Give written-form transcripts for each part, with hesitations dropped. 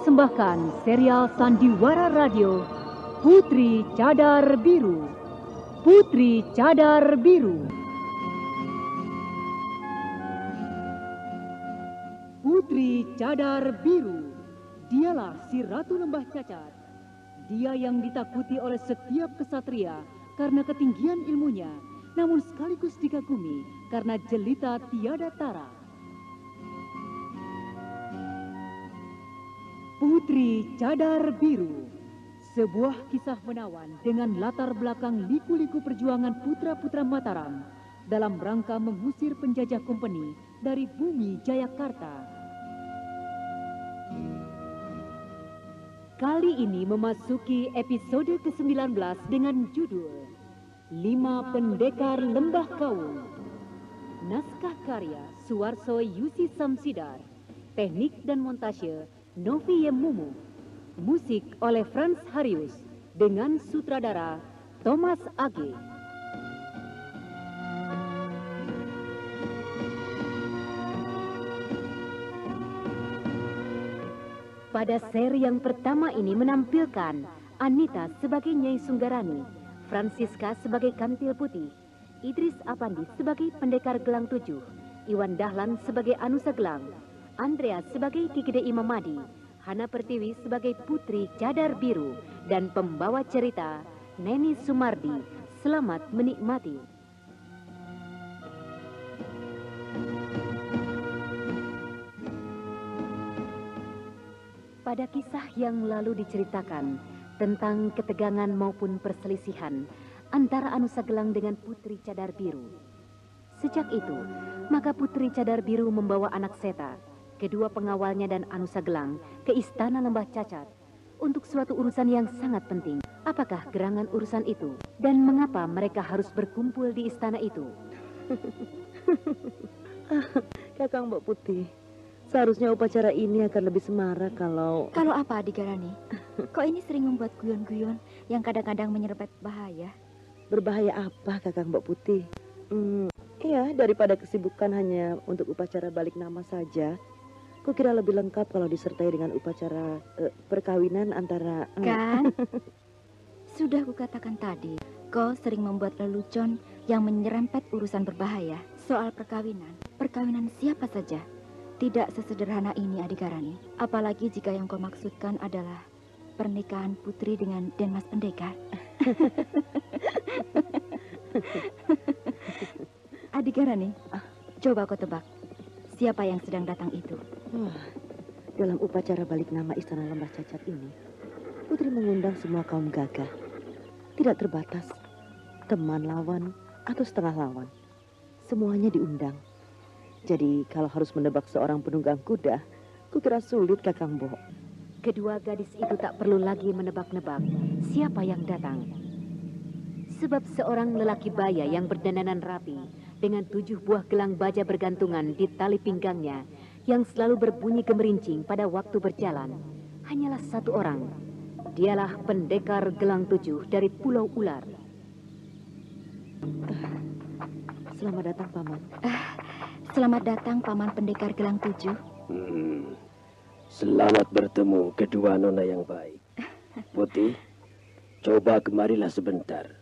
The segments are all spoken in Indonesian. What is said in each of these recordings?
mempersembahkan serial Sandiwara Radio Putri Cadar Biru. Putri Cadar Biru. Putri Cadar Biru, dialah si Ratu Lembah Cacat. Dia yang ditakuti oleh setiap kesatria karena ketinggian ilmunya, namun sekaligus dikagumi karena jelita tiada tara. Putri Cadar Biru, sebuah kisah menawan dengan latar belakang liku-liku perjuangan putra-putra Mataram dalam rangka mengusir penjajah kompeni dari bumi Jayakarta. Kali ini memasuki episode ke-19 dengan judul 5 Pendekar Lembah Kawung. Naskah karya Suwarso Yusi Samsidar, teknik dan montase Novi Yemumu, musik oleh Franz Harius dengan sutradara Thomas Age. Pada seri yang pertama ini menampilkan Anita sebagai Nyai Sunggarani, Francisca sebagai Kantil Putih, Idris Apandi sebagai Pendekar Gelang 7, Iwan Dahlan sebagai Anusa Gelang, Andreas sebagai Ki Gede Imamadi, Hana Pertiwi sebagai Putri Cadar Biru, dan pembawa cerita Neni Sumardi. Selamat menikmati. Pada kisah yang lalu diceritakan tentang ketegangan maupun perselisihan antara Anusa Gelang dengan Putri Cadar Biru. Sejak itu, maka Putri Cadar Biru membawa anak Seta, kedua pengawalnya dan Anusa Gelang ke istana Lembah Cacat untuk suatu urusan yang sangat penting. Apakah gerangan urusan itu dan mengapa mereka harus berkumpul di istana itu? Kakang Mbok Putih, seharusnya upacara ini akan lebih semarak kalau... Kalau apa, Adigarani? Kok ini sering membuat guyon-guyon yang kadang-kadang menyerempet bahaya? Berbahaya apa, Kakang Mbok Putih? Iya, daripada kesibukan hanya untuk upacara balik nama saja, kukira lebih lengkap kalau disertai dengan upacara perkawinan antara... Kan? Sudah kukatakan tadi, kau sering membuat lelucon yang menyerempet urusan berbahaya. Soal perkawinan siapa saja? Tidak sesederhana ini, Adigarani. Apalagi jika yang kau maksudkan adalah pernikahan Putri dengan Denmas Pendekar. Adigarani, coba kau tebak, siapa yang sedang datang itu? Dalam upacara balik nama Istana Lembah Cacat ini, Putri mengundang semua kaum gagah. Tidak terbatas, teman lawan atau setengah lawan. Semuanya diundang. Jadi kalau harus menebak seorang penunggang kuda, kukira sulit, Kakang Mbok. Kedua gadis itu tak perlu lagi menebak-nebak siapa yang datang. Sebab seorang lelaki baya yang berdandanan rapi dengan 7 buah gelang baja bergantungan di tali pinggangnya yang selalu berbunyi gemerincing pada waktu berjalan, hanyalah satu orang. Dialah Pendekar Gelang 7 dari Pulau Ular. Selamat datang, Paman. Selamat datang, Paman Pendekar Gelang 7. Selamat bertemu kedua nona yang baik. Putih, coba kemarilah sebentar.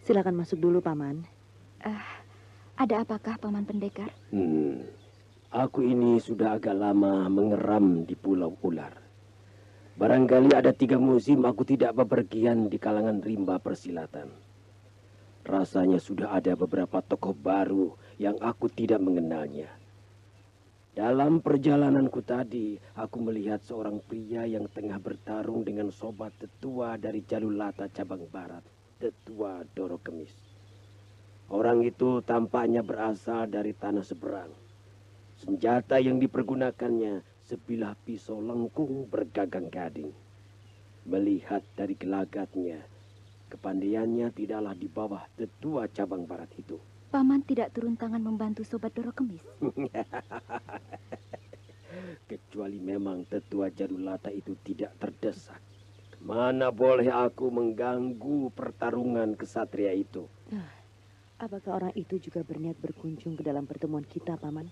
Silakan masuk dulu, Paman. Ada apakah, Paman Pendekar? Aku ini sudah agak lama mengeram di Pulau Ular. Barangkali ada 3 musim aku tidak bepergian di kalangan rimba persilatan. Rasanya sudah ada beberapa tokoh baru yang aku tidak mengenalnya. Dalam perjalananku tadi, aku melihat seorang pria yang tengah bertarung dengan sobat tetua dari Jalulata cabang barat, Tetua Doro Kemis. Orang itu tampaknya berasal dari tanah seberang. Senjata yang dipergunakannya sebilah pisau lengkung bergagang gading. Melihat dari gelagatnya, kepandaiannya tidaklah di bawah tetua cabang barat itu. Paman tidak turun tangan membantu sobat Doro Kemis. Kecuali memang tetua Jalulata itu tidak terdesak. Mana boleh aku mengganggu pertarungan kesatria itu? Apakah orang itu juga berniat berkunjung ke dalam pertemuan kita, Paman?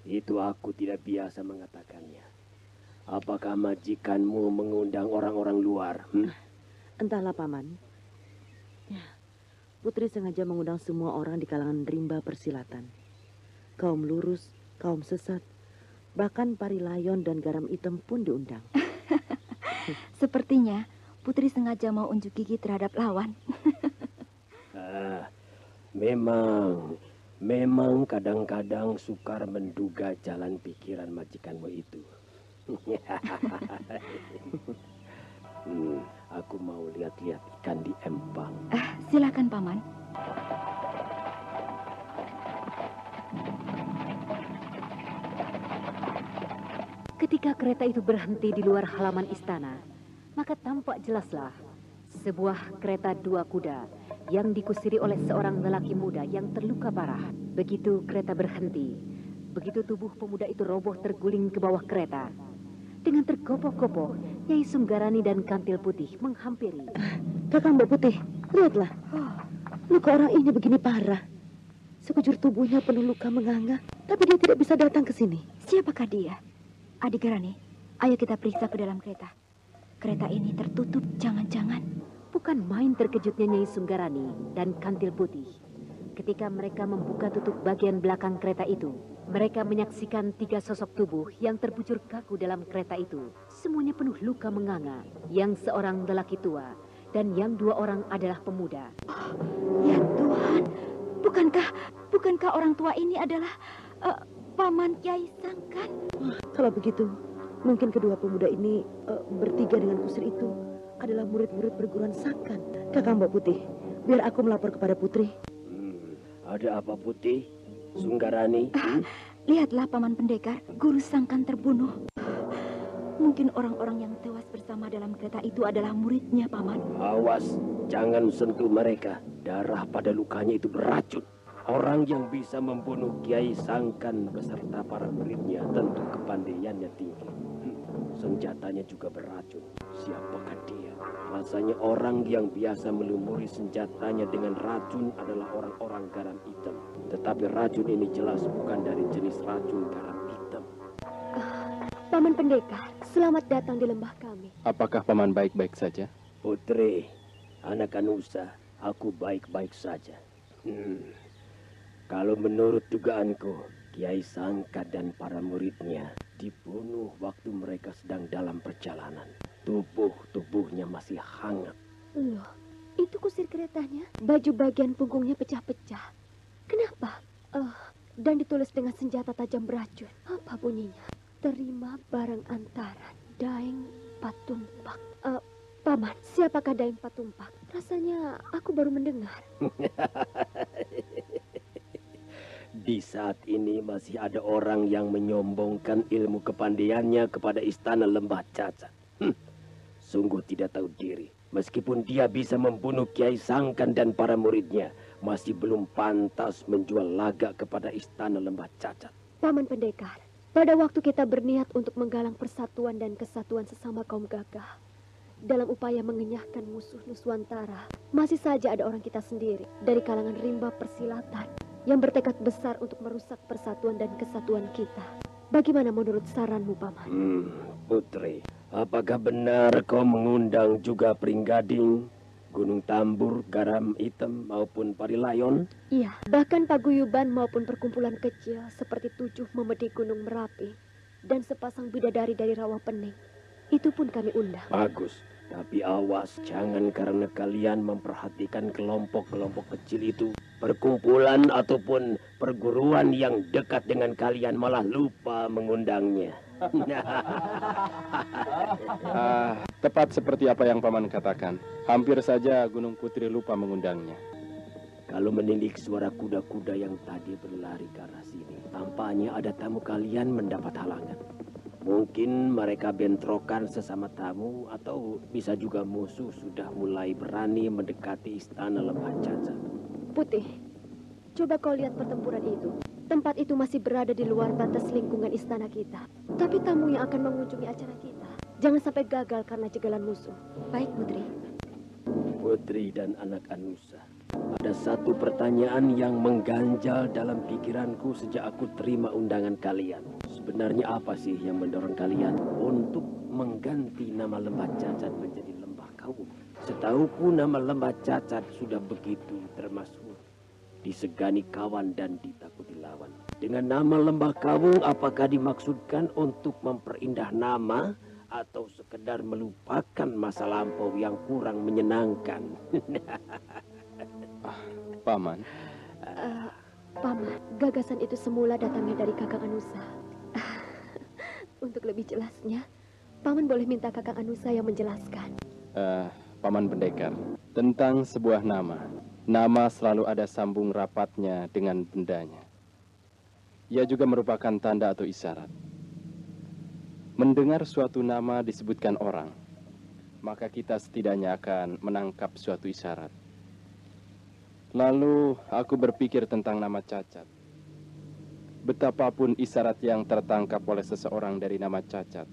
Itu aku tidak biasa mengatakannya. Apakah majikanmu mengundang orang-orang luar? Entahlah, Paman. Ya, Putri sengaja mengundang semua orang di kalangan rimba persilatan. Kaum lurus, kaum sesat, bahkan pari layon dan garam hitam pun diundang. Sepertinya Putri sengaja mau unjuk gigi terhadap lawan. Memang kadang-kadang sukar menduga jalan pikiran majikanmu itu. Aku mau lihat-lihat ikan di empang. Silakan, Paman. Ketika kereta itu berhenti di luar halaman istana, maka tampak jelaslah sebuah kereta 2 kuda yang dikusiri oleh seorang lelaki muda yang terluka parah. Begitu kereta berhenti, begitu tubuh pemuda itu roboh terguling ke bawah kereta. Dengan tergopoh-gopoh, Nyai Sunggarani dan Kantil Putih menghampiri. Kakang Mbak Putih, lihatlah. Luka orang ini begini parah. Sekujur tubuhnya penuh luka menganga, tapi dia tidak bisa datang ke sini. Siapakah dia? Adik Rani, ayo kita periksa ke dalam kereta. Kereta ini tertutup, jangan-jangan. Bukan main terkejutnya Nyai Sunggarani dan Kantil Putih. Ketika mereka membuka tutup bagian belakang kereta itu, mereka menyaksikan 3 sosok tubuh yang terbujur kaku dalam kereta itu. Semuanya penuh luka menganga, yang seorang lelaki tua dan yang 2 orang adalah pemuda. Ya Tuhan, bukankah orang tua ini adalah Paman Kiai Sangkan? Kalau begitu, mungkin kedua pemuda ini bertiga dengan kusir itu adalah murid-murid perguruan Sangkan. Kakang Mbak Putih, biar aku melapor kepada Putri. Ada apa, Putih? Sunggarani? Lihatlah, Paman Pendekar, guru Sangkan terbunuh. Mungkin orang-orang yang tewas bersama dalam kereta itu adalah muridnya, Paman. Awas, jangan sentuh mereka. Darah pada lukanya itu beracun. Orang yang bisa membunuh Kiai Sangkan beserta para muridnya tentu kepandaiannya tinggi. Senjatanya juga beracun. Siapakah dia? Rasanya orang yang biasa melumuri senjatanya dengan racun adalah orang-orang garam hitam. Tetapi racun ini jelas bukan dari jenis racun garam hitam. Paman Pendekar, selamat datang di lembah kami. Apakah Paman baik-baik saja? Putri, anak Anusa, aku baik-baik saja. Kalau menurut dugaanku, Kiai Sangka dan para muridnya dibunuh waktu mereka sedang dalam perjalanan. Tubuhnya masih hangat. Loh, itu kusir keretanya. Baju bagian punggungnya pecah-pecah. Kenapa? Dan ditulis dengan senjata tajam beracun. Apa bunyinya? Terima barang antaran Daeng Patumpak. Paman, siapakah Daeng Patumpak? Rasanya aku baru mendengar. Di saat ini masih ada orang yang menyombongkan ilmu kepandaiannya kepada istana Lembah Cacat. Sungguh tidak tahu diri. Meskipun dia bisa membunuh Kiai Sangkan dan para muridnya, masih belum pantas menjual lagak kepada istana Lembah Cacat. Paman Pendekar, pada waktu kita berniat untuk menggalang persatuan dan kesatuan sesama kaum gagah, dalam upaya mengenyahkan musuh Nuswantara, masih saja ada orang kita sendiri dari kalangan rimba persilatan yang bertekad besar untuk merusak persatuan dan kesatuan kita. Bagaimana menurut saranmu, Paman? Putri, apakah benar kau mengundang juga Pringgading, Gunung Tambur, Garam Hitam maupun Parilayon? Iya, bahkan paguyuban maupun perkumpulan kecil seperti 7 Memedi Gunung Merapi dan sepasang bidadari dari Rawa Pening. Itu pun kami undang. Bagus. Tapi awas, jangan karena kalian memperhatikan kelompok-kelompok kecil itu, perkumpulan ataupun perguruan yang dekat dengan kalian malah lupa mengundangnya. Tepat seperti apa yang Paman katakan. Hampir saja Gunung Putri lupa mengundangnya. Kalau menilik suara kuda-kuda yang tadi berlari ke arah sini, tampaknya ada tamu kalian mendapat halangan. Mungkin mereka bentrokan sesama tamu atau bisa juga musuh sudah mulai berani mendekati istana Lembah Cacat. Putih, coba kau lihat pertempuran itu. Tempat itu masih berada di luar batas lingkungan istana kita. Tapi tamu yang akan mengunjungi acara kita, jangan sampai gagal karena jegalan musuh. Baik, Putri. Putri dan anak Anusa, ada satu pertanyaan yang mengganjal dalam pikiranku sejak aku terima undangan kalian. Sebenarnya apa sih yang mendorong kalian untuk mengganti nama Lembah Cacat menjadi Lembah Kawung? Setahuku nama Lembah Cacat sudah begitu termasyhur, disegani kawan dan ditakuti lawan. Dengan nama Lembah Kawung, apakah dimaksudkan untuk memperindah nama atau sekedar melupakan masa lampau yang kurang menyenangkan? Paman. Paman, gagasan itu semula datangnya dari Kakang Anusa. Untuk lebih jelasnya, Paman boleh minta Kakang Anusa yang menjelaskan. Paman Pendekar, tentang sebuah nama. Nama selalu ada sambung rapatnya dengan bendanya. Ia juga merupakan tanda atau isyarat. Mendengar suatu nama disebutkan orang, maka kita setidaknya akan menangkap suatu isyarat. Lalu aku berpikir tentang nama Cacat. Betapapun isyarat yang tertangkap oleh seseorang dari nama Cacat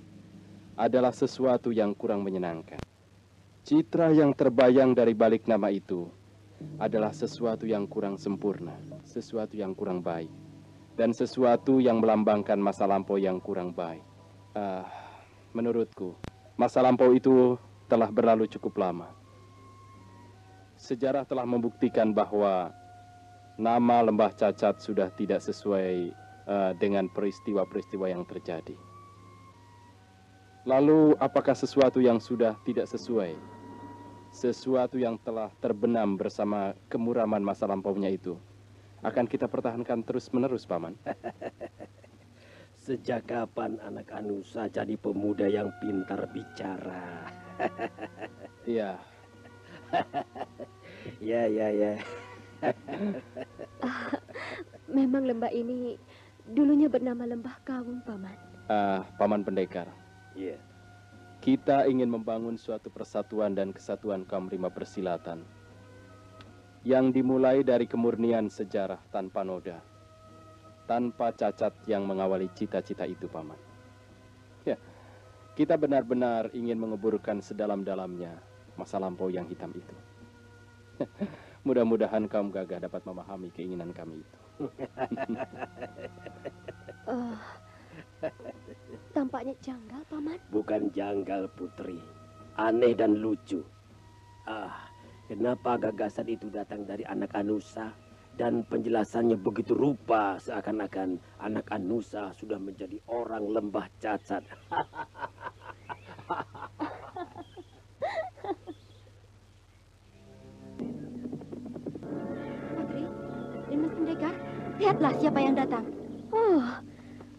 adalah sesuatu yang kurang menyenangkan. Citra yang terbayang dari balik nama itu adalah sesuatu yang kurang sempurna, sesuatu yang kurang baik, dan sesuatu yang melambangkan masa lampau yang kurang baik. Menurutku, masa lampau itu telah berlalu cukup lama. Sejarah telah membuktikan bahwa nama Lembah Cacat sudah tidak sesuai dengan peristiwa-peristiwa yang terjadi. Lalu, apakah sesuatu yang sudah tidak sesuai, sesuatu yang telah terbenam bersama kemuraman masa lampaunya itu, akan kita pertahankan terus-menerus, Paman? Sejak kapan anak Anusa jadi pemuda yang pintar bicara? Iya. Ya. Memang lembah ini dulunya bernama Lembah Kawung, Paman. Paman Pendekar. Iya. Kita ingin membangun suatu persatuan dan kesatuan kaum rimba persilatan yang dimulai dari kemurnian sejarah tanpa noda, tanpa cacat yang mengawali cita-cita itu, Paman. Ya, kita benar-benar ingin menguburkan sedalam-dalamnya masa lampau yang hitam itu. Mudah-mudahan kaum gagah dapat memahami keinginan kami itu. Tampaknya janggal, Paman. Bukan janggal, Putri. Aneh dan lucu. Kenapa gagasan itu datang dari anak Anusa? Dan penjelasannya begitu rupa seakan-akan anak Anusa sudah menjadi orang Lembah Cacat. Putri, Dimas Pendekar, lihatlah siapa yang datang. Oh,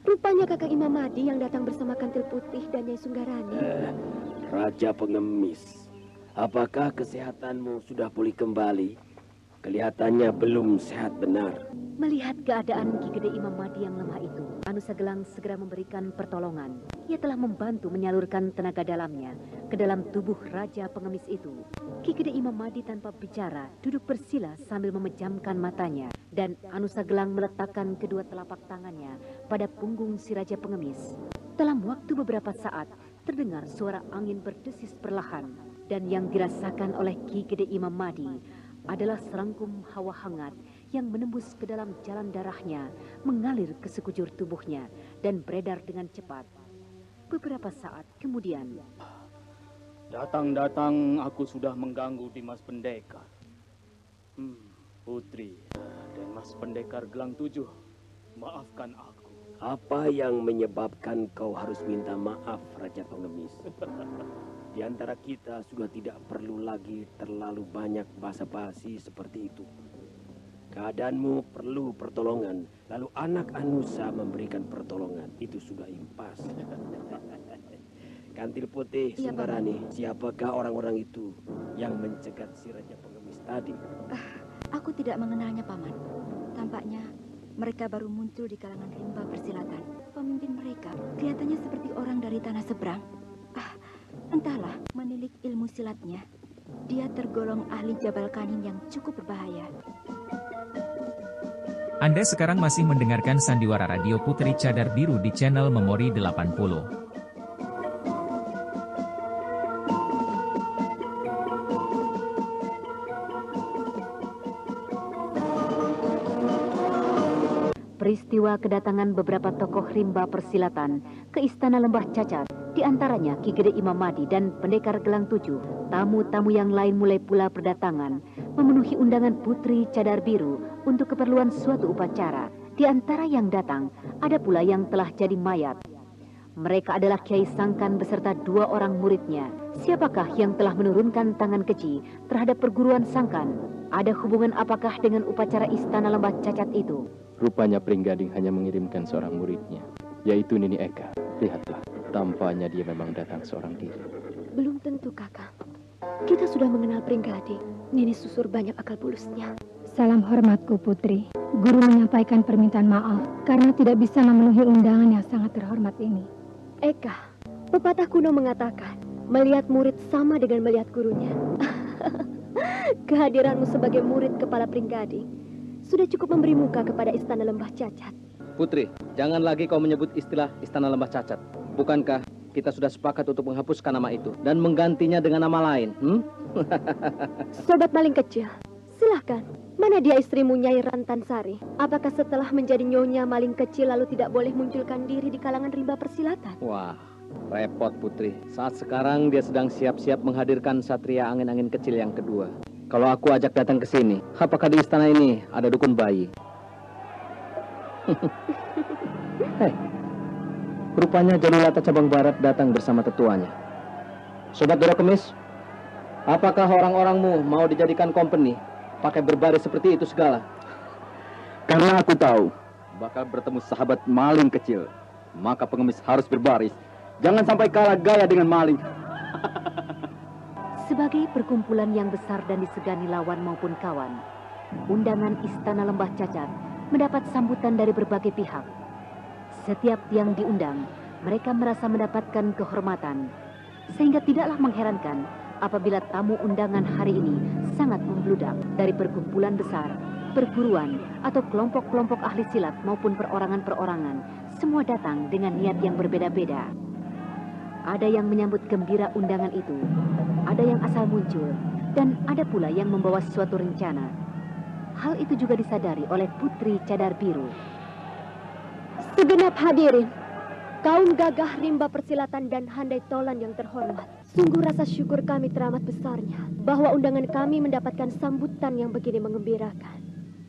rupanya Kakang Imam Madi yang datang bersama Kantil Putih dan Nyai Sunggarani. Raja Pengemis, apakah kesehatanmu sudah pulih kembali? Kelihatannya belum sehat benar. Melihat keadaan Ki Gede Imam Madi yang lemah itu, Anusa Gelang segera memberikan pertolongan. Ia telah membantu menyalurkan tenaga dalamnya ke dalam tubuh Raja Pengemis itu. Ki Gede Imam Madi tanpa bicara duduk bersila sambil memejamkan matanya. Dan Anusa Gelang meletakkan kedua telapak tangannya pada punggung si Raja Pengemis. Dalam waktu beberapa saat, terdengar suara angin berdesis perlahan. Dan yang dirasakan oleh Ki Gede Imam Madi adalah serangkum hawa hangat yang menembus ke dalam jalan darahnya, mengalir ke sekujur tubuhnya, dan beredar dengan cepat. Beberapa saat kemudian, datang-datang aku sudah mengganggu Dimas Pendekar. Putri dan Mas Pendekar Gelang 7, maafkan aku. Apa yang menyebabkan kau harus minta maaf, Raja Pengemis? Di antara kita sudah tidak perlu lagi terlalu banyak basa-basi seperti itu. Keadaanmu perlu pertolongan, lalu anak Anusa memberikan pertolongan. Itu sudah impas. Kantil Putih, Sunggarani, siapakah orang-orang itu yang mencegat si Raja Pengemis tadi? Aku tidak mengenalnya, Paman. Tampaknya mereka baru muncul di kalangan rimba persilatan. Pemimpin mereka kelihatannya seperti orang dari tanah seberang. Entahlah, menilik ilmu silatnya, dia tergolong ahli Jabal Kanin yang cukup berbahaya. Anda sekarang masih mendengarkan Sandiwara Radio Putri Cadar Biru di channel Memori 80. peristiwa kedatangan beberapa tokoh rimba persilatan ke Istana Lembah Cacat, di antaranya Ki Gede Imam Madi dan Pendekar Gelang 7. Tamu-tamu yang lain mulai pula berdatangan, memenuhi undangan Putri Cadar Biru untuk keperluan suatu upacara. Di antara yang datang, ada pula yang telah jadi mayat. Mereka adalah Kiai Sangkan beserta 2 orang muridnya. Siapakah yang telah menurunkan tangan keji terhadap perguruan Sangkan? Ada hubungan apakah dengan upacara Istana Lembah Cacat itu? Rupanya Pringgading hanya mengirimkan seorang muridnya, yaitu Nini Eka. Lihatlah, tampaknya dia memang datang seorang diri. Belum tentu, Kakak. Kita sudah mengenal Pringgading. Nini Susur banyak akal bulusnya. Salam hormatku, Putri. Guru menyampaikan permintaan maaf karena tidak bisa memenuhi undangan yang sangat terhormat ini. Eka, pepatah kuno mengatakan, melihat murid sama dengan melihat gurunya. Kehadiranmu sebagai murid kepala Pringgading sudah cukup memberi muka kepada Istana Lembah Cacat. Putri, jangan lagi kau menyebut istilah Istana Lembah Cacat. Bukankah kita sudah sepakat untuk menghapuskan nama itu dan menggantinya dengan nama lain? Sobat maling kecil, silahkan. Mana dia istrimu Nyai Rantan Sari? Apakah setelah menjadi nyonya maling kecil lalu tidak boleh munculkan diri di kalangan rimba persilatan? Wah, repot Putri. Saat sekarang dia sedang siap-siap menghadirkan satria angin-angin kecil yang kedua. Kalau aku ajak datang ke sini, apakah di istana ini ada dukun bayi? Hei, rupanya Jalulata cabang barat datang bersama tetuanya. Sobat Doro Kemis, apakah orang-orangmu mau dijadikan company? Pakai berbaris seperti itu segala. Karena aku tahu bakal bertemu sahabat maling kecil, maka pengemis harus berbaris. Jangan sampai kalah gaya dengan maling. Sebagai perkumpulan yang besar dan disegani lawan maupun kawan, undangan Istana Lembah Cacat mendapat sambutan dari berbagai pihak. Setiap yang diundang, mereka merasa mendapatkan kehormatan, sehingga tidaklah mengherankan apabila tamu undangan hari ini sangat membludak dari perkumpulan besar, perguruan, atau kelompok-kelompok ahli silat maupun perorangan-perorangan. Semua datang dengan niat yang berbeda-beda. Ada yang menyambut gembira undangan itu, ada yang asal muncul, dan ada pula yang membawa suatu rencana. Hal itu juga disadari oleh Putri Cadar Biru. Segenap hadirin, kaum gagah rimba persilatan dan handai tolan yang terhormat. Sungguh rasa syukur kami teramat besarnya bahwa undangan kami mendapatkan sambutan yang begini mengembirakan.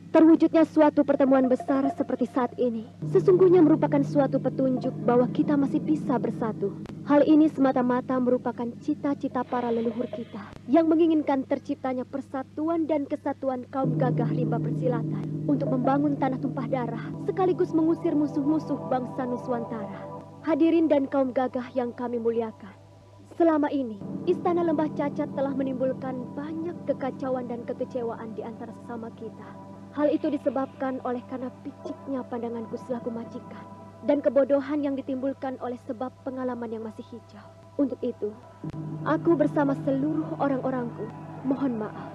Terwujudnya suatu pertemuan besar seperti saat ini sesungguhnya merupakan suatu petunjuk bahwa kita masih bisa bersatu. Hal ini semata-mata merupakan cita-cita para leluhur kita yang menginginkan terciptanya persatuan dan kesatuan kaum gagah rimba persilatan untuk membangun tanah tumpah darah sekaligus mengusir musuh-musuh bangsa Nuswantara. Hadirin dan kaum gagah yang kami muliakan, selama ini Istana Lembah Cacat telah menimbulkan banyak kekacauan dan kekecewaan di antara sesama kita. Hal itu disebabkan oleh karena piciknya pandanganku selaku majikan dan kebodohan yang ditimbulkan oleh sebab pengalaman yang masih hijau. Untuk itu, aku bersama seluruh orang-orangku mohon maaf.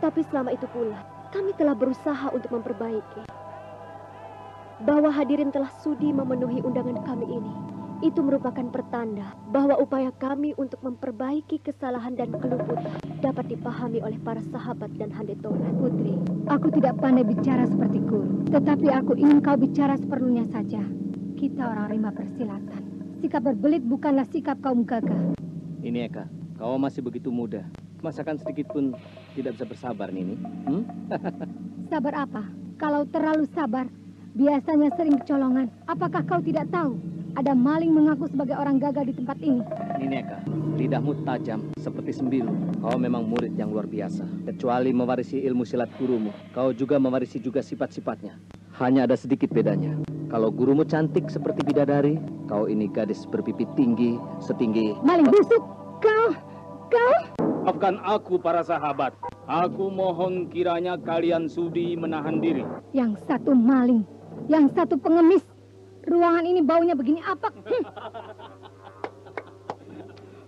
Tapi selama itu pula, kami telah berusaha untuk memperbaiki. Bahwa hadirin telah sudi memenuhi undangan kami ini, itu merupakan pertanda bahwa upaya kami untuk memperbaiki kesalahan dan keluputan dapat dipahami oleh para sahabat dan handai tolan. Putri, aku tidak pandai bicara seperti guru, tetapi aku ingin kau bicara seperlunya saja. Kita orang rimba persilatan. Sikap berbelit bukanlah sikap kaum gagah. Ini Eka, kau masih begitu muda. Masakan sedikit pun tidak bisa bersabar, Nini. Sabar apa? Kalau terlalu sabar, biasanya sering kecolongan. Apakah kau tidak tahu? Ada maling mengaku sebagai orang gagah di tempat ini. Nineka, lidahmu tajam seperti sembilu. Kau memang murid yang luar biasa. Kecuali mewarisi ilmu silat gurumu, kau juga mewarisi juga sifat-sifatnya. Hanya ada sedikit bedanya. Kalau gurumu cantik seperti bidadari, kau ini gadis berpipi tinggi, setinggi... Maling busuk! Kau! Maafkan aku para sahabat. Aku mohon kiranya kalian sudi menahan diri. Yang satu maling, yang satu pengemis. Ruangan ini baunya begini apa?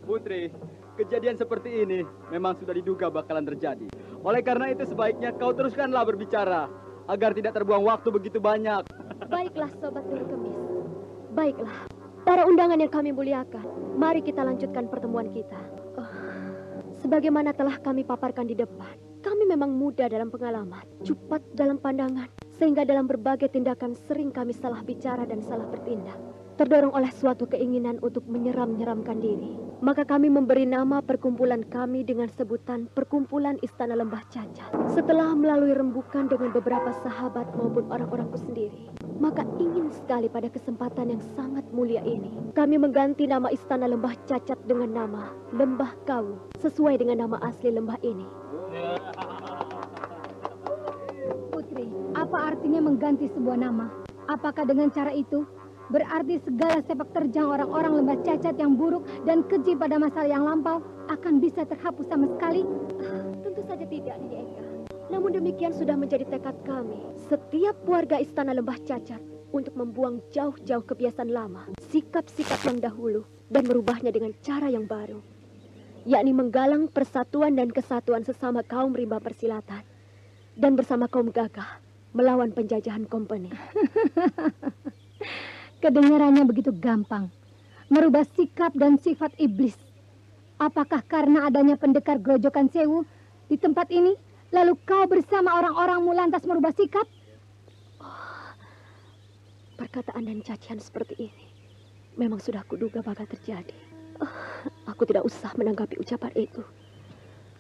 Putri, kejadian seperti ini memang sudah diduga bakalan terjadi. Oleh karena itu sebaiknya kau teruskanlah berbicara agar tidak terbuang waktu begitu banyak. Baiklah Sobat Doro Kemis. Baiklah, para undangan yang kami muliakan, mari kita lanjutkan pertemuan kita. Sebagaimana telah kami paparkan di depan, kami memang muda dalam pengalaman, cepat dalam pandangan, sehingga dalam berbagai tindakan sering kami salah bicara dan salah bertindak. Terdorong oleh suatu keinginan untuk menyeram-nyeramkan diri, maka kami memberi nama perkumpulan kami dengan sebutan Perkumpulan Istana Lembah Cacat. Setelah melalui rembukan dengan beberapa sahabat maupun orang-orangku sendiri, maka ingin sekali pada kesempatan yang sangat mulia ini, kami mengganti nama Istana Lembah Cacat dengan nama Lembah Kawu, sesuai dengan nama asli lembah ini. Putri, apa artinya mengganti sebuah nama? Apakah dengan cara itu berarti segala sepak terjang orang-orang lembah cacat yang buruk dan keji pada masa yang lampau akan bisa terhapus sama sekali? Tentu saja tidak, Nini Eka. Namun demikian sudah menjadi tekad kami, setiap warga Istana Lembah Cacat, untuk membuang jauh-jauh kebiasaan lama, sikap-sikap yang dahulu, dan merubahnya dengan cara yang baru, yakni menggalang persatuan dan kesatuan sesama kaum rimba persilatan, dan bersama kaum gagah melawan penjajahan kompeni. Kedengarannya begitu gampang. Merubah sikap dan sifat iblis. Apakah karena adanya pendekar Grojogan Sewu di tempat ini, lalu kau bersama orang-orangmu lantas merubah sikap? Oh, perkataan dan cacian seperti ini memang sudah kuduga bakal terjadi. Aku tidak usah menanggapi ucapan itu.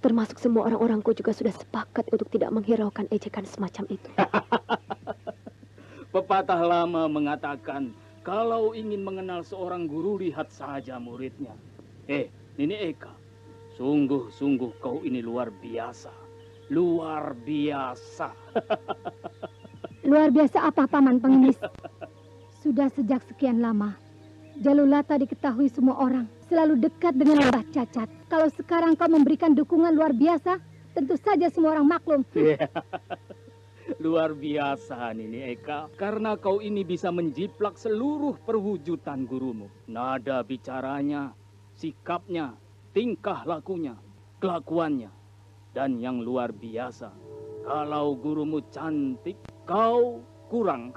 Termasuk semua orang-orangku juga sudah sepakat untuk tidak menghiraukan ejekan semacam itu. Pepatah lama mengatakan, kalau ingin mengenal seorang guru, lihat saja muridnya. Nini Eka, sungguh-sungguh kau ini luar biasa. Luar biasa. Luar biasa apa, Paman Pengemis? Sudah sejak sekian lama, Jalulata diketahui semua orang selalu dekat dengan Lembah Cacat. Kalau sekarang kau memberikan dukungan luar biasa, tentu saja semua orang maklum. Luar biasa, Nini Eka, karena kau ini bisa menjiplak seluruh perwujudan gurumu. Nada bicaranya, sikapnya, tingkah lakunya, kelakuannya. Dan yang luar biasa, kalau gurumu cantik, kau kurang.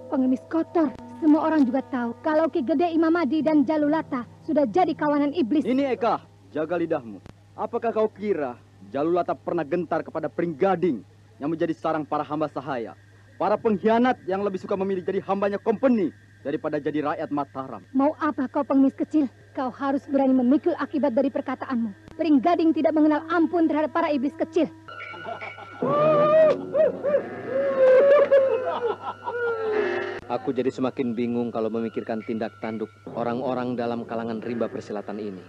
Pengemis kotor. Semua orang juga tahu kalau Ki Gede Imamadi dan Jalulata sudah jadi kawanan iblis. Nini Eka, jaga lidahmu. Apakah kau kira Jalulata pernah gentar kepada Pringgading yang menjadi sarang para hamba sahaya, para pengkhianat yang lebih suka memilih jadi hambanya kompeni daripada jadi rakyat Mataram? Mau apa kau pengemis kecil? Kau harus berani memikul akibat dari perkataanmu. Pringgading tidak mengenal ampun terhadap para iblis kecil. Aku jadi semakin bingung kalau memikirkan tindak tanduk orang-orang dalam kalangan rimba persilatan ini.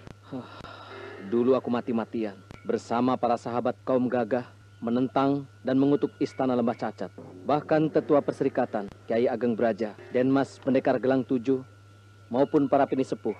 Dulu aku mati-matian bersama para sahabat kaum gagah menentang dan mengutuk Istana Lembah Cacat. Bahkan Tetua Perserikatan, Kiai Ageng Braja, Denmas Pendekar Gelang 7, maupun para pinisepuh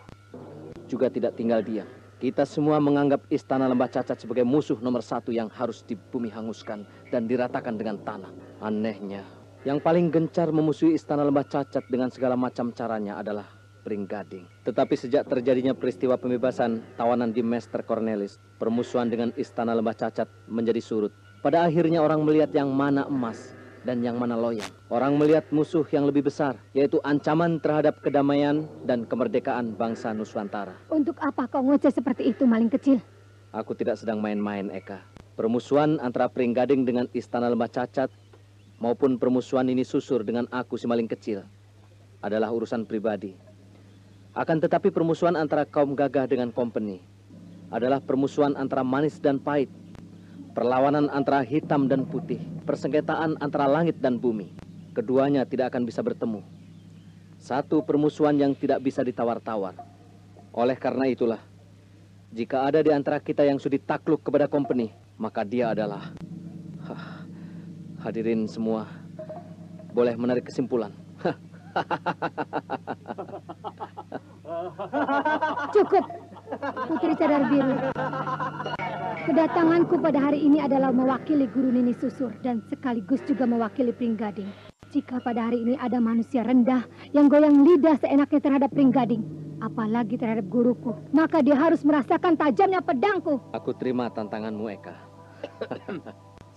juga tidak tinggal diam. Kita semua menganggap Istana Lembah Cacat sebagai musuh nomor 1 yang harus dibumi hanguskan dan diratakan dengan tanah. Anehnya, yang paling gencar memusuhi Istana Lembah Cacat dengan segala macam caranya adalah Pringgading. Tetapi sejak terjadinya peristiwa pembebasan tawanan di Master Cornelis, permusuhan dengan Istana Lembah Cacat menjadi surut. Pada akhirnya orang melihat yang mana emas dan yang mana loyang. Orang melihat musuh yang lebih besar, yaitu ancaman terhadap kedamaian dan kemerdekaan bangsa Nuswantara. Untuk apa kau ngoceh seperti itu, maling kecil? Aku tidak sedang main-main, Eka. Permusuhan antara Pringgading dengan Istana Lembah Cacat maupun permusuhan ini susur dengan aku si maling kecil adalah urusan pribadi. Akan tetapi permusuhan antara kaum gagah dengan kompeni adalah permusuhan antara manis dan pahit, perlawanan antara hitam dan putih, persengketaan antara langit dan bumi. Keduanya tidak akan bisa bertemu. Satu permusuhan yang tidak bisa ditawar-tawar. Oleh karena itulah, jika ada di antara kita yang sudi takluk kepada kompeni, maka dia adalah... Hadirin semua, boleh menarik kesimpulan. Cukup, Putri Cadar Biru. Kedatanganku pada hari ini adalah mewakili Guru Nini Susur dan sekaligus juga mewakili Pringgading. Jika pada hari ini ada manusia rendah yang goyang lidah seenaknya terhadap Pringgading, apalagi terhadap guruku, maka dia harus merasakan tajamnya pedangku. Aku terima tantanganmu, Eka.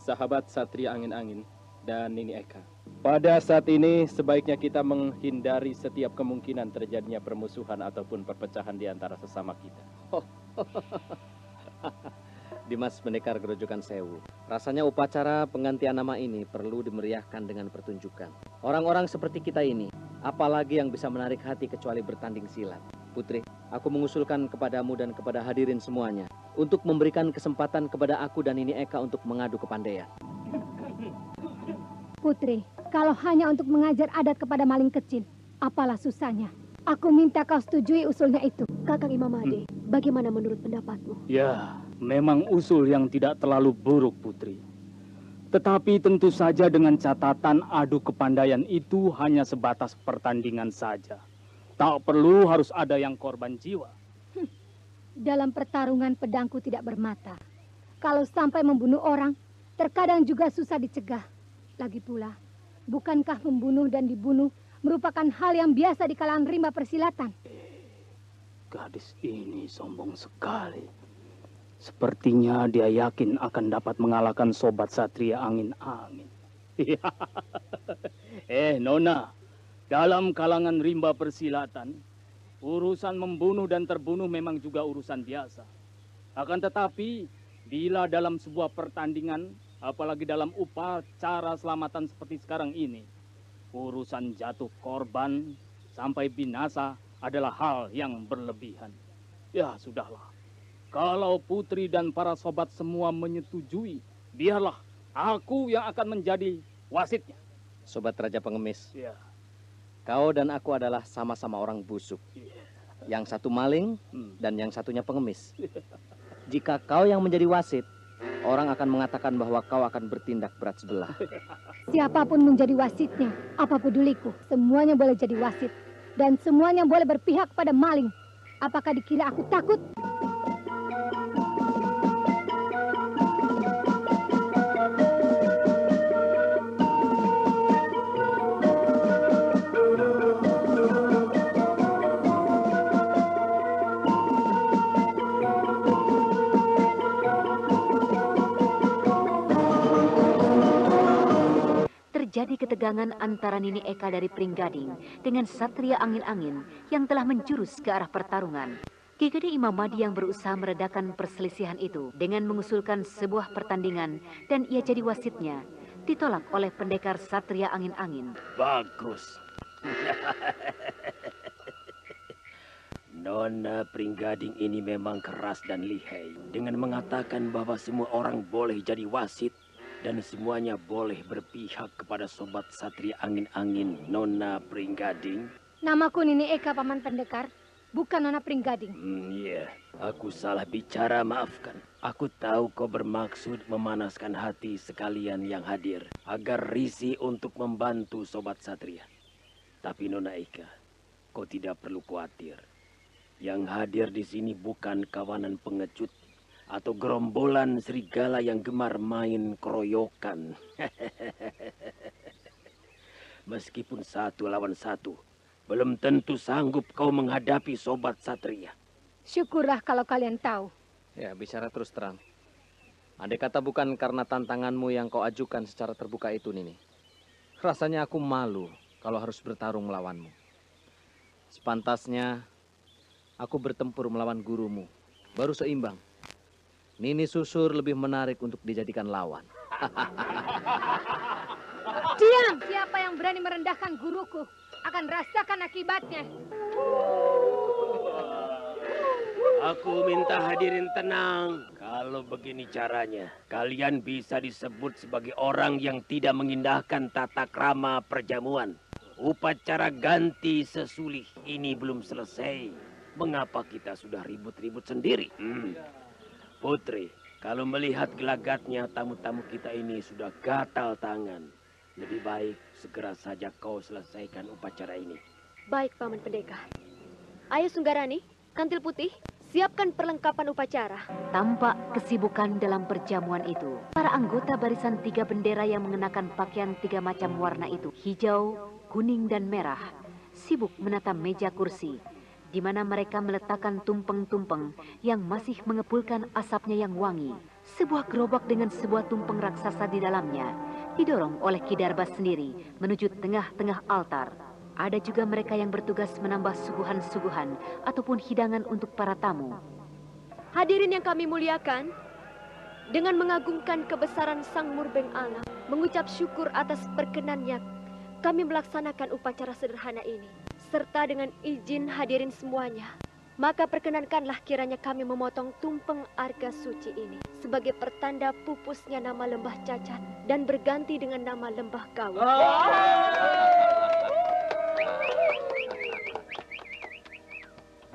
Sahabat Satria Angin-Angin dan Nini Eka. Pada saat ini sebaiknya kita menghindari setiap kemungkinan terjadinya permusuhan ataupun perpecahan di antara sesama kita. Dimas Pendekar Grojogan Sewu, rasanya upacara penggantian nama ini perlu dimeriahkan dengan pertunjukan. Orang-orang seperti kita ini, apalagi yang bisa menarik hati kecuali bertanding silat. Putri, aku mengusulkan kepadamu dan kepada hadirin semuanya untuk memberikan kesempatan kepada aku dan Nini Eka untuk mengadu kepandaian. Putri, kalau hanya untuk mengajar adat kepada maling kecil, apalah susahnya? Aku minta kau setujui usulnya itu. Kakang Imam Ade, bagaimana menurut pendapatmu? Ya, memang usul yang tidak terlalu buruk, Putri. Tetapi tentu saja dengan catatan adu kepandaian itu hanya sebatas pertandingan saja. Tak perlu harus ada yang korban jiwa. Dalam pertarungan pedangku tidak bermata. Kalau sampai membunuh orang, terkadang juga susah dicegah. Lagi pula, bukankah membunuh dan dibunuh merupakan hal yang biasa di kalangan rimba persilatan? Gadis ini sombong sekali. Sepertinya dia yakin akan dapat mengalahkan sobat satria angin-angin. Nona, dalam kalangan rimba persilatan, urusan membunuh dan terbunuh memang juga urusan biasa. Akan tetapi, bila dalam sebuah pertandingan, apalagi dalam upacara selamatan seperti sekarang ini, urusan jatuh korban sampai binasa adalah hal yang berlebihan. Ya, sudahlah. Kalau Putri dan para sobat semua menyetujui, biarlah aku yang akan menjadi wasitnya. Sobat Raja Pengemis, Ya. kau dan aku adalah sama-sama orang busuk. Yang satu maling dan yang satunya pengemis. Jika kau yang menjadi wasit, orang akan mengatakan bahwa kau akan bertindak berat sebelah. Siapapun menjadi wasitnya, apa peduliku? Semuanya boleh jadi wasit. Dan semuanya boleh berpihak pada maling. Apakah dikira aku takut? Terjadi ketegangan antara Nini Eka dari Pringgading dengan Satria Angin-Angin yang telah menjurus ke arah pertarungan. Ki Gede Imam Mahdi yang berusaha meredakan perselisihan itu dengan mengusulkan sebuah pertandingan dan ia jadi wasitnya, ditolak oleh pendekar Satria Angin-Angin. Bagus. Nona Pringgading ini memang keras dan lihai dengan mengatakan bahwa semua orang boleh jadi wasit dan semuanya boleh berpihak kepada sobat Satria Angin-Angin, Nona Pringgading. Namaku Nini Eka, Paman Pendekar, bukan Nona Pringgading. Iya, aku salah bicara, maafkan. Aku tahu kau bermaksud memanaskan hati sekalian yang hadir agar risih untuk membantu sobat Satria. Tapi Nona Eka, kau tidak perlu khawatir. Yang hadir di sini bukan kawanan pengecut atau gerombolan serigala yang gemar main keroyokan. Meskipun 1 lawan 1, belum tentu sanggup kau menghadapi sobat Satria. Syukurlah kalau kalian tahu. Ya, bicara terus terang. Andai kata bukan karena tantanganmu yang kau ajukan secara terbuka itu, Nini. Rasanya aku malu kalau harus bertarung melawanmu. Sepantasnya aku bertempur melawan gurumu. Baru seimbang. Nini Susur lebih menarik untuk dijadikan lawan. Diam! Siapa yang berani merendahkan guruku akan rasakan akibatnya. Aku minta hadirin tenang. Kalau begini caranya, kalian bisa disebut sebagai orang yang tidak mengindahkan tata krama perjamuan. Upacara ganti sesulih ini belum selesai. Mengapa kita sudah ribut-ribut sendiri? Putri, kalau melihat gelagatnya tamu-tamu kita ini sudah gatal tangan. Lebih baik segera saja kau selesaikan upacara ini. Baik, Paman Pendekar. Ayo Sunggarani, Kantil Putih, siapkan perlengkapan upacara. Tampak kesibukan dalam perjamuan itu. Para anggota barisan 3 bendera yang mengenakan pakaian 3 macam warna itu, hijau, kuning, dan merah, sibuk menata meja kursi, di mana mereka meletakkan tumpeng-tumpeng yang masih mengepulkan asapnya yang wangi. Sebuah gerobak dengan sebuah tumpeng raksasa di dalamnya didorong oleh Ki Darbas sendiri menuju tengah-tengah altar. Ada juga mereka yang bertugas menambah suguhan-suguhan ataupun hidangan untuk para tamu. Hadirin yang kami muliakan, dengan mengagungkan kebesaran Sang Murbeng Alam, mengucap syukur atas perkenannya, kami melaksanakan upacara sederhana ini. Serta dengan izin hadirin semuanya, maka perkenankanlah kiranya kami memotong tumpeng arga suci ini sebagai pertanda pupusnya nama Lembah Cacat dan berganti dengan nama Lembah Kawu.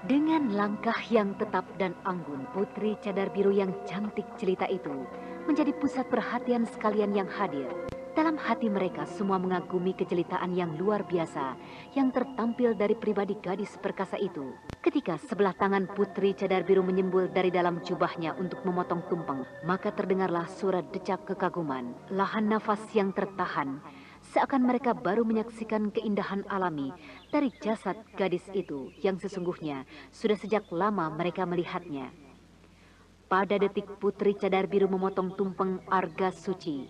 Dengan langkah yang tetap dan anggun, Putri Cadar Biru yang cantik jelita itu menjadi pusat perhatian sekalian yang hadir. Dalam hati mereka semua mengagumi kejelitaan yang luar biasa yang tertampil dari pribadi gadis perkasa itu. Ketika sebelah tangan Putri Cadar Biru menyembul dari dalam jubahnya untuk memotong tumpeng, maka terdengarlah suara decap kekaguman, lahan nafas yang tertahan, seakan mereka baru menyaksikan keindahan alami dari jasad gadis itu yang sesungguhnya sudah sejak lama mereka melihatnya. Pada detik Putri Cadar Biru memotong tumpeng arga suci,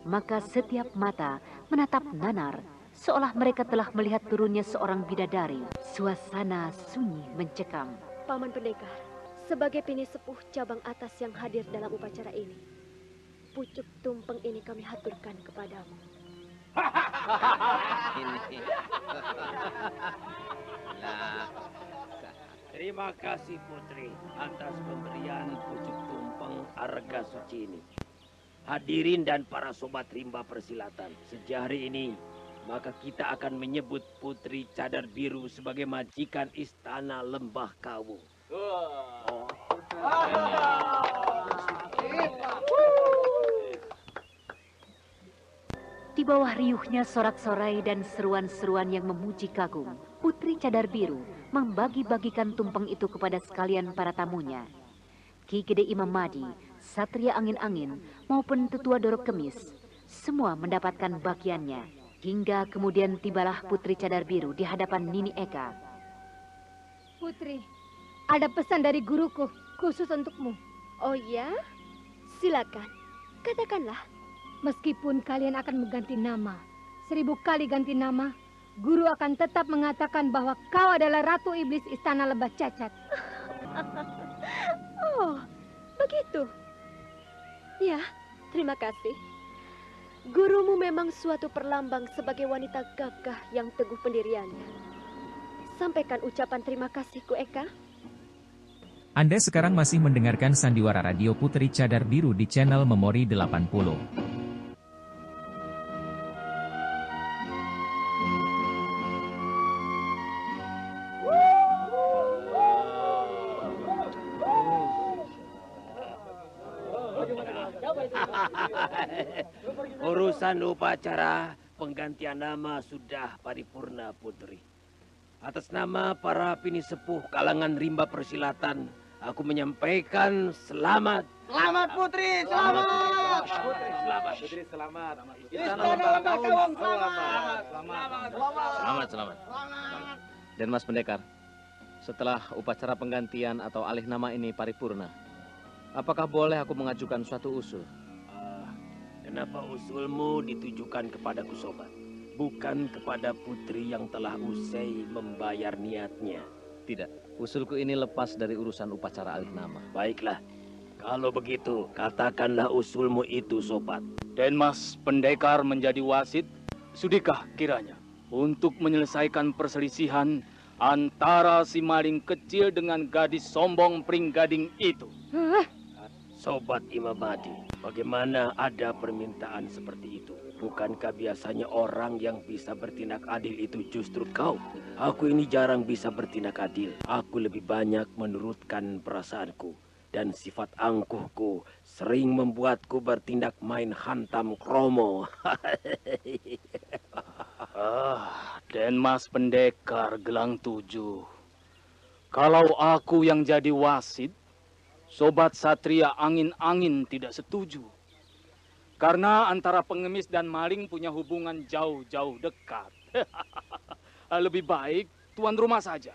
maka setiap mata menatap nanar, seolah mereka telah melihat turunnya seorang bidadari. Suasana sunyi mencekam. Paman Pendekar, sebagai pini sepuh cabang atas yang hadir dalam upacara ini, pucuk tumpeng ini kami haturkan kepadamu. Terima kasih Putri atas pemberian pucuk tumpeng arga suci ini. Hadirin dan para sobat rimba persilatan, sejak hari ini maka kita akan menyebut Putri Cadar Biru sebagai majikan istana Lembah Kawu. Di bawah riuhnya sorak-sorai dan seruan-seruan yang memuji kagum, Putri Cadar Biru membagi-bagikan tumpeng itu kepada sekalian para tamunya. Ki Gede Imam Madi, Satria Angin-Angin, maupun Tetua Dorok Kemis, semua mendapatkan bagiannya. Hingga kemudian tibalah Putri Cadar Biru di hadapan Nini Eka. Putri, ada pesan dari guruku khusus untukmu. Oh ya? Silakan, katakanlah. Meskipun kalian akan mengganti nama, 1000 kali ganti nama, guru akan tetap mengatakan bahwa kau adalah Ratu Iblis Istana Lembah Cacat. Oh, begitu. Ya, terima kasih. Gurumu memang suatu perlambang sebagai wanita gagah yang teguh pendiriannya. Sampaikan ucapan terima kasihku, Eka. Anda sekarang masih mendengarkan Sandiwara Radio Putri Cadar Biru di channel Memori 80. Urusan upacara penggantian nama sudah paripurna, Putri. Atas nama para pini sepuh kalangan rimba persilatan, aku menyampaikan selamat. Selamat Putri, selamat. Putri, selamat. Putri, selamat. Istana Lembah Kaum, selamat. Selamat. Dan Mas Pendekar, setelah upacara penggantian atau alih nama ini paripurna, apakah boleh aku mengajukan suatu usul? Kenapa usulmu ditujukan kepadaku, sobat? Bukan kepada putri yang telah usai membayar niatnya. Tidak, usulku ini lepas dari urusan upacara alih nama. Baiklah, kalau begitu katakanlah usulmu itu, sobat. Dan Mas Pendekar menjadi wasit, sudikah kiranya untuk menyelesaikan perselisihan antara si maling kecil dengan gadis sombong Pringgading itu? Sobat Imam Madi, bagaimana ada permintaan seperti itu? Bukankah biasanya orang yang bisa bertindak adil itu justru kau? Aku ini jarang bisa bertindak adil. Aku lebih banyak menurutkan perasaanku. Dan sifat angkuhku sering membuatku bertindak main hantam kromo. Dan Mas Pendekar Gelang 7. Kalau aku yang jadi wasit, Sobat Satria Angin-Angin tidak setuju. Karena antara pengemis dan maling punya hubungan jauh-jauh dekat. Lebih baik tuan rumah saja.